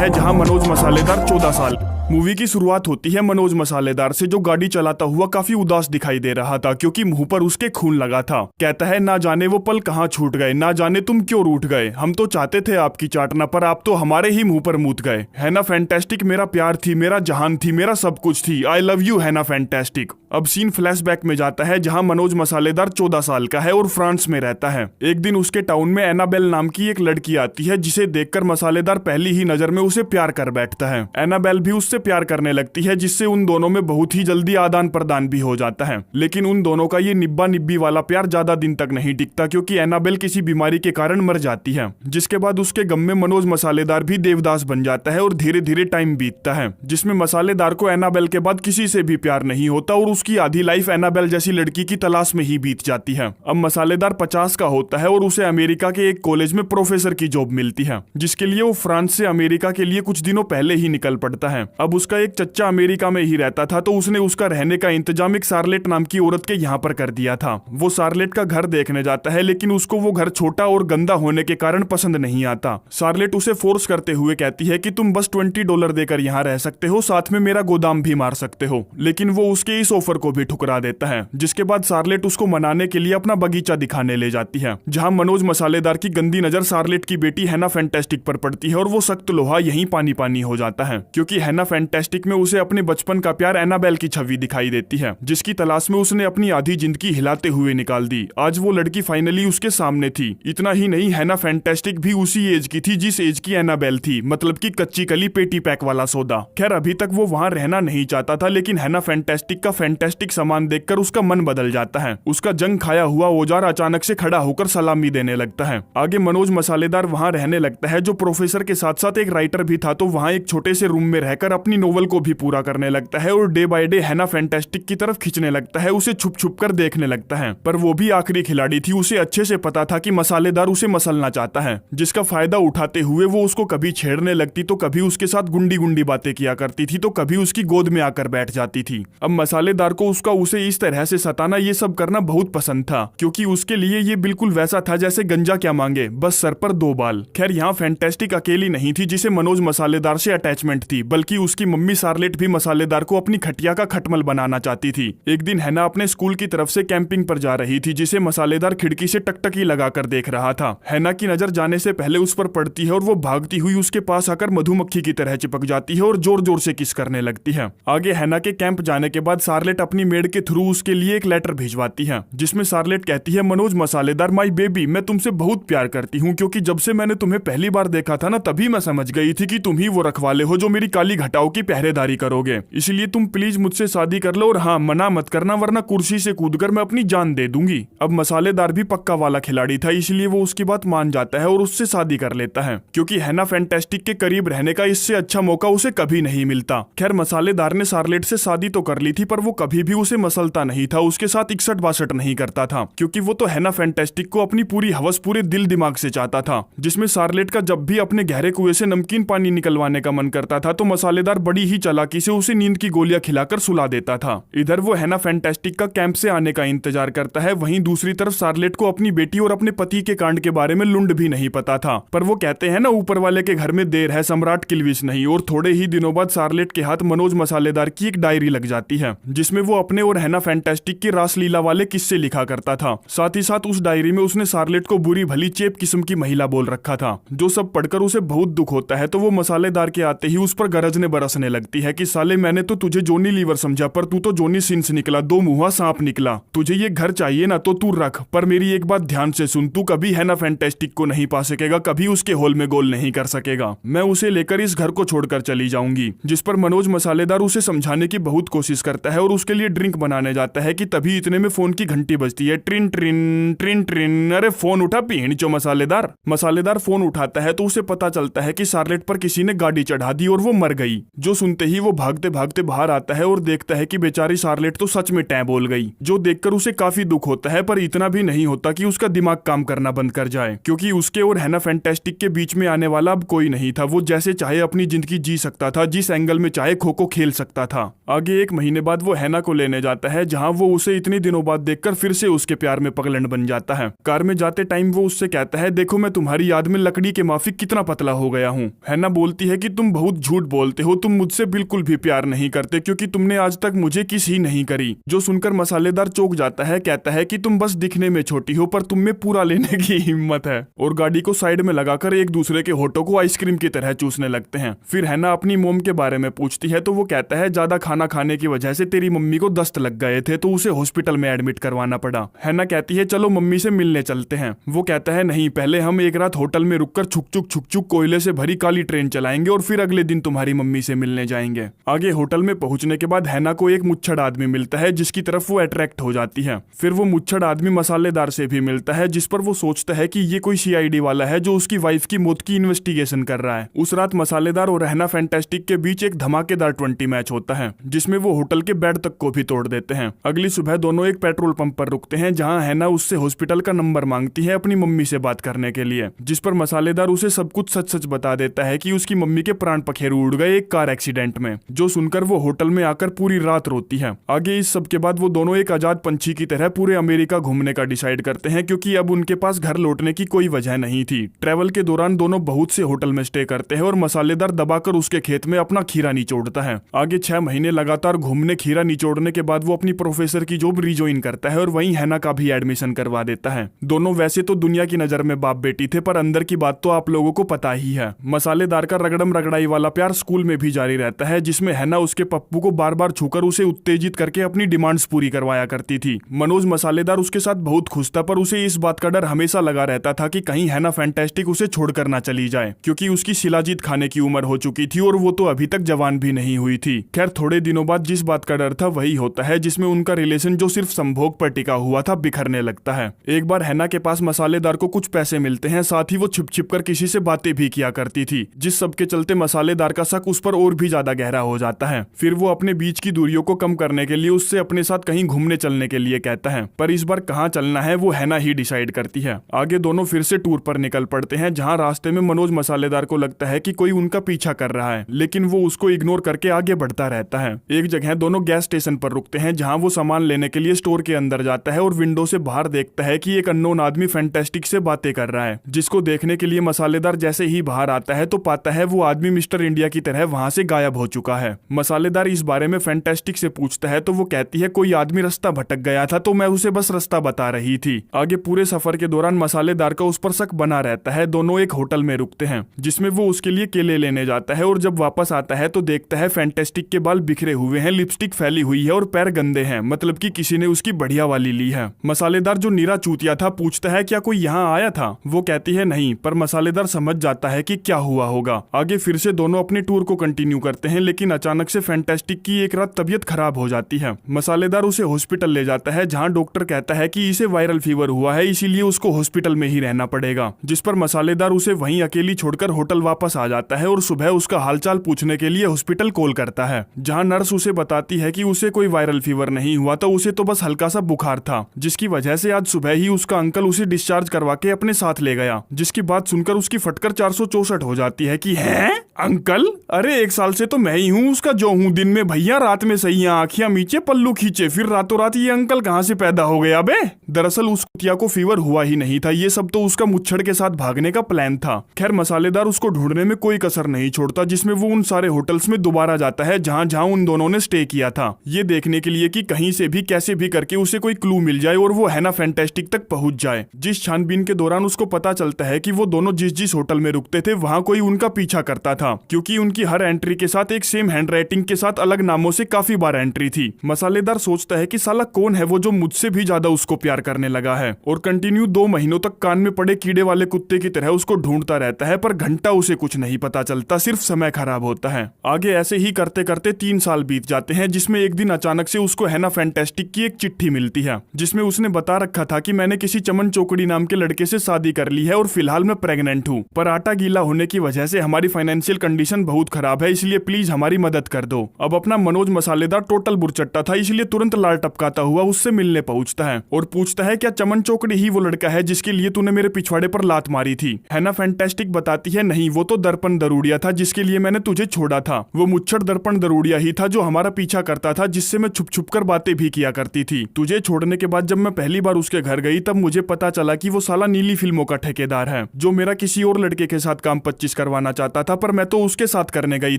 है जहां मनोज मसालेदार 14 साल। मूवी की शुरुआत होती है मनोज मसालेदार से, जो गाड़ी चलाता हुआ काफी उदास दिखाई दे रहा था क्योंकि मुंह पर उसके खून लगा था। कहता है, ना जाने वो पल कहाँ छूट गए, ना जाने तुम क्यों रूठ गए, हम तो चाहते थे आपकी चाटना पर आप तो हमारे ही मुंह पर मूत गए। है ना फैंटास्टिक, मेरा प्यार थी, मेरा जहान थी, मेरा सब कुछ थी, आई लव यू है ना फैंटास्टिक। अब सीन फ्लैशबैक में जाता है जहां मनोज मसालेदार 14 साल का है और फ्रांस में रहता है। एक दिन उसके टाउन में एनाबेल नाम की एक लड़की आती है जिसे देखकर मसालेदार पहली ही नजर में उसे प्यार कर बैठता है। एनाबेल भी उससे प्यार करने लगती है जिससे उन दोनों में बहुत ही जल्दी आदान प्रदान भी हो जाता है। लेकिन उन दोनों का ये निब्बा निब्बी वाला प्यार ज्यादा दिन तक नहीं टिकता क्योंकि एनाबेल किसी बीमारी के कारण मर जाती है, जिसके बाद उसके गम में मनोज मसालेदार भी देवदास बन जाता है और धीरे धीरे टाइम बीतता है जिसमें मसालेदार को एनाबेल के बाद किसी से भी प्यार नहीं होता और उसकी आधी लाइफ एनाबेल जैसी लड़की की तलाश में ही बीत जाती है। अब मसालेदार 50 का होता है और उसे अमेरिका के एक कॉलेज में प्रोफेसर की जॉब मिलती है, जिसके लिए वो फ्रांस से अमेरिका के लिए कुछ दिनों पहले ही निकल पड़ता है। अब उसका एक चच्चा अमेरिका में ही रहता था तो उसने उसका रहने का इंतजाम एक सार्लेट नाम की औरत के यहाँ पर कर दिया था। वो सार्लेट का घर देखने जाता है लेकिन उसको वो घर छोटा और गंदा होने के कारण पसंद नहीं आता। सार्लेट उसे फोर्स करते हुए कहती है कि तुम बस $20 देकर यहाँ रह सकते हो, साथ में मेरा गोदाम भी मार सकते हो, लेकिन वो उसके इस ऑफर को भी ठुकरा देता है। जिसके बाद सार्लेट उसको मनाने के लिए अपना बगीचा दिखाने ले जाती है जहां मनोज मसालेदार की गंदी नजर सार्लेट की बेटी हैना फैंटास्टिक पर पड़ती है और वो सख्त लोहा यहीं पानी पानी हो जाता है क्योंकि हैना फैंटास्टिक में उसे अपने बचपन का प्यार एनाबेल की छवि दिखाई देती है जिसकी तलाश में उसने अपनी आधी जिंदगी हिलाते हुए निकाल दी। आज वो लड़की फाइनली उसके सामने थी। इतना ही नहीं, हैना फैंटास्टिक भी उसी एज की थी जिस एज की एनाबेल थी, मतलब की कच्ची कली पेटी पैक वाला सौदा। खैर अभी तक वो वहाँ रहना नहीं चाहता था लेकिन हैना फैंटास्टिक का फैंटास्टिक सामान देखकर उसका मन बदल जाता है। उसका जंग खाया हुआ औजार अचानक से खड़ा होकर सलामी देने लगता है। आगे मनोज मसालेदार वहाँ रहने लगता है जो प्रोफेसर के साथ साथ एक राइटर भी था, तो वहाँ एक छोटे से रूम में रहकर अपनी नोवेल को भी पूरा करने लगता है और डे बाय डे हैना फैंटास्टिक की तरफ खींचने लगता है, उसे छुप छुप कर देखने लगता है। पर वो भी आखिरी खिलाड़ी थी, उसे अच्छे से पता था कि मसालेदार उसे मसलना चाहता है, जिसका फायदा उठाते हुए वो उसको कभी छेड़ने लगती तो कभी उसके साथ गुंडी गुंडी बातें किया करती थी तो कभी उसकी गोद में आकर बैठ जाती थी। अब मसालेदार को उसका उसे इस तरह से सताना, ये सब करना बहुत पसंद था क्योंकि उसके लिए ये बिल्कुल वैसा था जैसे गंजा क्या मांगे, बस सर पर 2 बाल। खैर यहाँ फैंटास्टिक अकेली नहीं थी जिसे मनोज मसालेदार से अटैचमेंट थी, बल्कि उसकी मम्मी सार्लेट भी मसालेदार को अपनी खटिया का खटमल बनाना चाहती थी। एक दिन हैना अपने स्कूल की तरफ से कैंपिंग पर जा रही थी जिसे मसालेदार खिड़की से टकटकी लगाकर देख रहा था। हैना की नजर जाने से पहले उस पर पड़ती है और वो भागती हुई उसके पास आकर मधुमक्खी की तरह चिपक जाती है और जोर जोर से किस करने लगती है। आगे हैना के कैंप जाने के बाद सार्लेट अपनी मेड के थ्रू उसके लिए एक लेटर भिजवाती है जिसमें सार्लेट कहती है, मनोज मसालेदार माय बेबी, मैं तुमसे बहुत प्यार करती हूँ क्योंकि जब से मैंने तुम्हें पहली बार देखा था ना, तभी मैं समझ गई थी कि तुम ही वो रखवाले हो जो मेरी काली घटाओं की पहरेदारी करोगे। इसलिए तुम प्लीज मुझसे शादी कर लो और हाँ, मना मत करना वरना कुर्सी से कूदकर मैं अपनी जान दे दूंगी। अब मसालेदार भी पक्का वाला खिलाड़ी था, इसलिए वो उसकी बात मान जाता है और उससे शादी कर लेता है क्योंकि हैना फैंटास्टिक के करीब रहने का इससे अच्छा मौका उसे कभी नहीं मिलता। खैर मसालेदार ने सार्लेट से शादी तो कर ली थी पर वो कभी भी उसे मसलता नहीं था, उसके साथ इकसठ बासठ नहीं करता था क्योंकि वो तो हैना फैंटास्टिक को अपनी पूरी हवस पूरे दिल दिमाग से चाहता था। जिसमें सार्लेट का जब भी अपने गहरे कुएं से नमकीन पानी निकलवाने का मन करता था तो मसालेदार बड़ी ही चालाकी से उसे नींद की गोलियां खिलाकर सुला देता था। इधर वो हैना फैंटास्टिक का कैंप से आने का इंतजार करता है, वहीं दूसरी तरफ सार्लेट को अपनी बेटी और अपने पति के कांड के बारे में लुंड भी नहीं पता था। पर वो कहते हैं ना, ऊपर वाले के घर में देर है सम्राट किल्विश नहीं, और थोड़े ही दिनों बाद सार्लेट के हाथ मनोज मसालेदार की एक डायरी लग जाती है जिसमें वो अपने और हैना फैंटास्टिक की रासलीला वाले किस्से लिखा करता था। साथ ही साथ उस डायरी में उसने सार्लेट को बुरी भली चेप किस्म की महिला बोल रखा था, जो सब पढ़कर उसे बहुत दुख होता है। तो वो मसालेदार के आते ही उस पर गरजने बरसने लगती है कि साले मैंने तो तुझे जोनी लीवर समझा पर तू तो जोनी सिंस निकला, 2 मुंहा सांप निकला। तुझे ये घर चाहिए ना तो तू रख, पर मेरी एक बात ध्यान से सुन, तू कभी हैना फैंटास्टिक को नहीं पा सकेगा, कभी उसके होल में गोल नहीं कर सकेगा। मैं उसे लेकर इस घर को छोड़कर चली जाऊंगी। जिस पर मनोज मसालेदार उसे समझाने की बहुत कोशिश करता है और उसके लिए ड्रिंक बनाने जाता है कि तभी इतने में फोन की घंटी बजती है, ट्रिन ट्रिन ट्रिन ट्रिन। अरे फोन उठा पीहणचो मसालेदार। मसालेदार फोन उठाता है तो उसे पता चलता है कि सार्लेट पर किसी ने गाड़ी चढ़ा दी और वो मर गई। जो सुनते ही वो भागते भागते बाहर आता है और देखता है कि बेचारी सार्लेट तो सच में टैं बोल गई, जो देखकर उसे काफी दुख होता है। पर इतना भी नहीं होता कि उसका दिमाग काम करना बंद कर जाए क्योंकि उसके और हैना फैंटास्टिक के बीच में आने वाला अब कोई नहीं था। वो जैसे चाहे अपनी जिंदगी जी सकता था, जिस एंगल में चाहे खो खो खेल सकता था। आगे 1 महीने बाद वो हैना को लेने जाता है जहाँ वो उसे इतने दिनों बाद देखकर फिर से उसके प्यार में पगलंड बन जाता है। कार में जाते टाइम वो उससे कहता है, देखो मैं तुम्हारी याद में लकड़ी के माफिक कितना पतला हो गया हूँ। हैना बोलती है कि तुम बहुत झूठ बोलते हो, तुम मुझसे बिल्कुल भी प्यार नहीं करते क्योंकि तुमने आज तक मुझे किस ही नहीं करी। जो सुनकर मसालेदार चौंक जाता है, कहता है कि तुम बस दिखने में छोटी हो पर तुम में पूरा लेने की हिम्मत है, और गाड़ी को साइड में लगाकर एक दूसरे के होठों को आइसक्रीम की तरह चूसने लगते हैं। फिर हैना अपनी मोम के बारे में पूछती है तो वो कहता है ज्यादा खाना खाने की वजह से तेरी मम्मी को दस्त लग गए थे तो उसे हॉस्पिटल में एडमिट करवाना पड़ा। हैना कहती है चलो मम्मी से मिलने चलते हैं। वो कहता है नहीं, पहले हम एक रात होटल में रुककर छुक छुक कोयले से भरी काली ट्रेन चलाएंगे और फिर अगले दिन तुम्हारी मम्मी से मिलने जाएंगे। आगे होटल में पहुंचने के बाद हैना को एक मुच्छड़ आदमी मिलता है जिसकी तरफ वो अट्रैक्ट हो जाती है। फिर वो मुच्छड़ आदमी मसालेदार से भी मिलता है जिस पर वो सोचता है कि ये कोई सीआईडी वाला है जो उसकी वाइफ की मौत की इन्वेस्टिगेशन कर रहा है। उस रात मसालेदार और हैना फैंटास्टिक के बीच एक धमाकेदार 20 मैच होता है जिसमें वो होटल के बेड तक को भी तोड़ देते हैं। अगली सुबह दोनों एक पेट्रोल पंप पर रुकते हैं जहां हैना उससे हॉस्पिटल का नंबर मांगती है अपनी मम्मी से बात करने के लिए, जिस पर मसालेदार उसे सब कुछ सच सच बता देता है कि उसकी मम्मी के प्राण पखेरु उड़ गए एक कार एक्सीडेंट में। जो सुनकर वो होटल में आकर पूरी रात रोती है। आगे इस सब के बाद वो दोनों एक आजाद पंछी की तरह पूरे अमेरिका घूमने का डिसाइड करते हैं क्योंकि अब उनके पास घर लौटने की कोई वजह नहीं थी। ट्रेवल के दौरान दोनों बहुत से होटल में स्टे करते हैं और मसालेदार दबाकर उसके खेत में अपना खीरा निचोड़ता है। आगे 6 महीने लगातार घूमने खीरा निचोड़ने के बाद वो अपनी प्रोफेसर की जॉब रिजॉइन करता है और वहीं हैना का भी एडमिशन करवा देता है। दोनों वैसे तो दुनिया की नजर में बाप बेटी थे पर अंदर की बात तो आप लोगों को पता ही है। मसालेदार का रगड़म रगड़ाई वाला प्यार स्कूल में भी जारी रहता है जिसमें हैना उसके पप्पू को बार बार छूकर उसे उत्तेजित करके अपनी डिमांड्स पूरी करवाया करती थी। मनोज मसालेदार उसके साथ बहुत खुश था पर उसे इस बात का डर हमेशा लगा रहता था कि कहीं हैना फैंटास्टिक उसे छोड़कर ना चली जाए क्योंकि उसकी शिलाजीत खाने की उम्र हो चुकी थी और वो तो अभी तक जवान भी नहीं हुई थी। खैर थोड़े दिनों बाद जिस बात का डर था वही होता है जिसमें उनका रिलेशन जो सिर्फ संभोग पर टिका हुआ था बिखरने लगता है। एक बार हैना के पास मसालेदार को कुछ पैसे मिलते हैं, साथ ही वो छिप छिप कर किसी से बातें भी किया करती थी जिस सब के चलते मसालेदार का शक उस पर और भी ज्यादा गहरा हो जाता है। फिर वो अपने बीच की दूरियों को कम करने के लिए उससे अपने साथ कहीं घूमने चलने के लिए कहता है, पर इस बार कहाँ चलना है वो हैना ही डिसाइड करती है। आगे दोनों फिर से टूर पर निकल पड़ते हैं जहाँ रास्ते में मनोज मसालेदार को लगता है कि कोई उनका पीछा कर रहा है लेकिन वो उसको इग्नोर करके आगे बढ़ता रहता है। एक जगह दोनों गैस स्टेशन पर रुकते हैं जहाँ वो सामान लेने के लिए स्टोर के अंदर जाता है और विंडो से बाहर देखता है कि एक अननोन आदमी फैंटास्टिक से बातें कर रहा है, जिसको देखने के लिए मसालेदार जैसे ही बाहर आता है तो पाता है वो आदमी मिस्टर इंडिया की तरह वहां से गायब हो चुका है। मसालेदार इस बारे में फैंटास्टिक से पूछता है तो वो कहती है कोई आदमी रास्ता भटक गया था तो मैं उसे बस रास्ता बता रही थी। आगे पूरे सफर के दौरान मसालेदार का उस पर शक बना रहता है। दोनों एक होटल में रुकते हैं जिसमें वो उसके लिए केले लेने जाता है और जब वापस आता है तो देखता है फैंटास्टिक के बाल बिखरे हुए हैं, लिपस्टिक फैली हुई है और पैर गंदे हैं, मतलब कि किसी ने उसकी बढ़िया वाली ली है। मसालेदार जो नीरा चूतिया था पूछता है क्या कोई यहाँ आया था? वो कहती है नहीं, पर मसालेदार समझ जाता है कि क्या हुआ होगा। आगे फिर से दोनों अपने टूर को कंटिन्यू करते हैं लेकिन अचानक से फैंटास्टिक की एक रात तबीयत खराब हो जाती है। मसालेदार उसे हॉस्पिटल ले जाता है जहाँ डॉक्टर कहता है कि इसे वायरल फीवर हुआ है इसीलिए उसको हॉस्पिटल में ही रहना पड़ेगा, जिस पर मसालेदार उसे वहीं अकेली छोड़कर होटल वापस आ जाता है और सुबह उसका हालचाल पूछने के लिए हॉस्पिटल कॉल करता है जहाँ नर्स उसे बताती है कि उसे कोई वायरल फीवर नहीं हुआ था, उसे तो बस हल्का सा बुखार था जिसकी वजह से आज सुबह ही उसका अंकल उसे डिस्चार्ज करवा के अपने साथ ले गया। जिसकी बात सुनकर उसकी फटकर 464 हो जाती है कि हैं अंकल, अरे 1 साल से तो मैं ही हूँ उसका जो हूँ, दिन में भैया रात में सही आँखियां मीचे पल्लू खींचे, फिर रातों रात ये अंकल कहाँ से पैदा हो गया बे? दरअसल उस कुतिया को फीवर हुआ ही नहीं था, ये सब तो उसका मुच्छड़ के साथ भागने का प्लान था। खैर मसालेदार उसको ढूंढने में कोई कसर नहीं छोड़ता जिसमें वो उन सारे होटल्स में दोबारा जाता है जहाँ जहाँ उन दोनों ने स्टे किया था, ये देखने के लिए कि कहीं से भी कैसे भी करके उसे कोई क्लू मिल जाए और वो हैना फैंटास्टिक तक पहुंच जाए। जिस छानबीन के दौरान उसको पता चलता है कि वो दोनों जिस जिस होटल में रुकते थे वहाँ कोई उनका पीछा करता था क्योंकि उनकी हर एंट्री के साथ एक सेम हैंडराइटिंग के साथ अलग नामों से काफी बार एंट्री थी। मसालेदार सोचता है कि साला कौन है वो जो मुझसे भी ज्यादा उसको प्यार करने लगा है और कंटिन्यू 2 महीनों तक कान में पड़े कीड़े वाले कुत्ते की तरह उसको ढूंढता रहता है, पर घंटा उसे कुछ नहीं पता चलता, सिर्फ समय खराब होता है। आगे ऐसे ही करते करते 3 साल बीत जाते हैं जिसमें एक दिन अचानक से उसको हैना फैंटास्टिक की एक चिट्ठी मिलती है जिसमें उसने बता रखा था कि मैंने किसी चमन चौकड़ी नाम के लड़के से शादी कर ली है और फिलहाल मैं प्रेग्नेंट हूँ, पर आटा गीला होने की वजह से हमारी फाइनेंशियल कंडीशन बहुत खराब है, इसलिए प्लीज हमारी मदद कर दो। अब अपना मनोज मसालेदार टोटल बुरचट्टा था इसलिए तुरंत लाल टपकाता हुआ उससे मिलने पहुंचता है और पूछता है क्या चमन चौकड़ी ही वो लड़का है जिसके लिए तूने मेरे पिछवाड़े पर लात मारी थी? हैना फैंटास्टिक बताती है नहीं, वो तो दर्पण दरूड़िया था जिसके लिए मैंने तुझे छोड़ा था, वो मुच्छड़ दर्पण दरूड़िया ही था जो हमारा पीछा करता था जिससे मैं छुप छुप कर बातें भी किया करती थी। तुझे छोड़ने के बाद जब मैं पहली बार उसके घर गई तब मुझे पता चला कि वो साला नीली फिल्मों का ठेकेदार है जो मेरा किसी और लड़के के साथ काम 25 करवाना चाहता था, पर मैं तो उसके साथ करने गई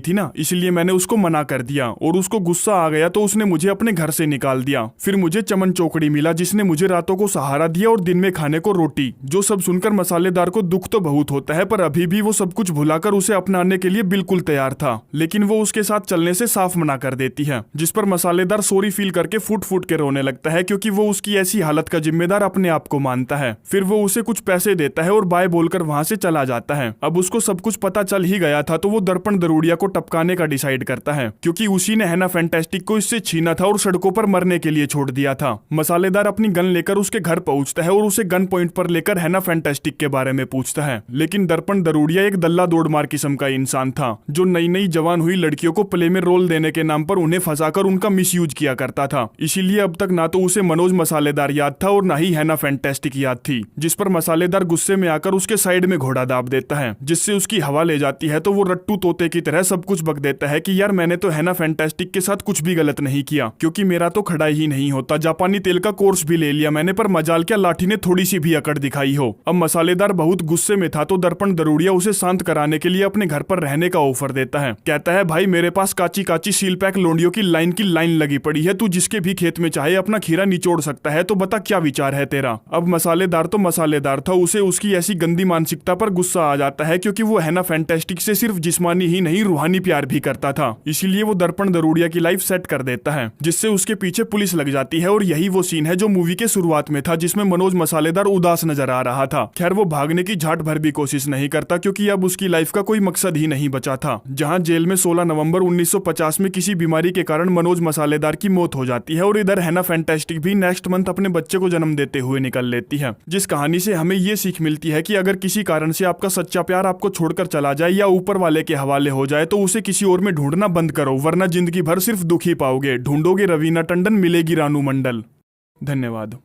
थी ना, इसलिए मैंने उसको मना कर दिया और उसको गुस्सा आ गया तो उसने मुझे अपने घर से निकाल दिया। फिर मुझे चमन चौकड़ी मिला जिसने मुझे रातों को सहारा दिया और दिन में खाने को रोटी। जो सब सुनकर मसालेदार को दुख तो बहुत होता है, पर अभी भी वो सब कुछ भुलाकर उसे अपनाने के लिए बिल्कुल तैयार था, लेकिन वो उसके साथ चलने से साफ मना कर देती है, जिस पर मसालेदार सॉरी फील करके फूट फूट के रोने लगता है क्योंकि वो उसकी ऐसी हालत का जिम्मेदार अपने आप को मानता है। फिर वो उसे कुछ पैसे देता है और बाय बोलकर वहां से चला जाता है। अब उसको सब कुछ पता चल ही गया था तो वो दर्पण दरोड़िया को टपकाने का डिसाइड करता है, क्योंकि उसी ने हैना फैंटास्टिक को इससे छीना था और सड़कों पर मरने के लिए छोड़ दिया था। मसालेदार अपनी गन लेकर उसके घर पहुंचता है और उसे गन पॉइंट पर लेकर हैना फैंटास्टिक के बारे में पूछता है, लेकिन दर्पण दरोड़िया एक दल्ला दौड़ मार किस्म का इंसान था जो नई नई जवान हुई लड़कियों को प्ले में रोल देने के नाम पर उन्हें फंसाकर उनका मिसयूज किया करता था। इसीलिए अब तक ना तो उसे मनोज मसालेदार याद था और ना ही हैना फैंटास्टिक याद थी, जिस पर मसालेदार गुस्से में आकर उसके साइड में घोड़ा दाब देता है, जिससे उसकी हवा ले जाती है। तो वो रट्टू तोते की तरह सब कुछ बक देता है कि यार मैंने तो हैना फैंटास्टिक के साथ कुछ भी गलत नहीं किया, क्योंकि मेरा तो खड़ा ही नहीं होता। जापानी तेल का कोर्स भी ले लिया मैंने, पर मजाल क्या लाठी ने थोड़ी सी भी अकड़ दिखाई हो। अब मसालेदार बहुत गुस्से में था तो दर्पण दरोड़िया उसे शांत कराने के लिए अपने घर पर रहने का ऑफर देता है। कहता है भाई मेरे पास काची काची सील पैक लोंडियों की लाइन लगी पड़ी है, तू जिसके भी खेत में चाहे अपना खीरा निचोड़ सकता है, तो बता क्या विचार है तेरा। अब मसालेदार तो मसालेदार था, उसे उसकी ऐसी गंदी मानसिकता पर गुस्सा आ जाता है क्योंकि वो हैना फैंटास्टिक से सिर्फ जिस्मानी ही नहीं रूहानी प्यार भी करता था। इसीलिए वो दर्पण दरोड़िया की लाइफ सेट कर देता है, जिससे उसके पीछे पुलिस लग जाती है। और यही वो सीन है जो मूवी के शुरुआत में था, जिसमें मनोज मसालेदार उदास नजर आ रहा था। खैर वो भागने की झाट भर भी कोशिश नहीं करता क्योंकि अब उसकी लाइफ का कोई मकसद ही नहीं बचा था। जहां जेल में 16 नवंबर 1950 में किसी बीमारी के कारण मनोज मसालेदार की मौत हो जाती है और इधर हैना फैंटास्टिक भी नेक्स्ट मंथ अपने बच्चे को जन्म देते हुए निकल लेती है। जिस कहानी से हमें ये सीख मिलती है कि अगर किसी कारण से आपका सच्चा प्यार आपको छोड़कर चला जाए या ऊपर वाले के हवाले हो जाए तो उसे किसी और में ढूंढना बंद करो, वरना जिंदगी भर सिर्फ दुख ही पाओगे। ढूंढोगे रवीना टंडन, मिलेगी रानू मंडल। धन्यवाद।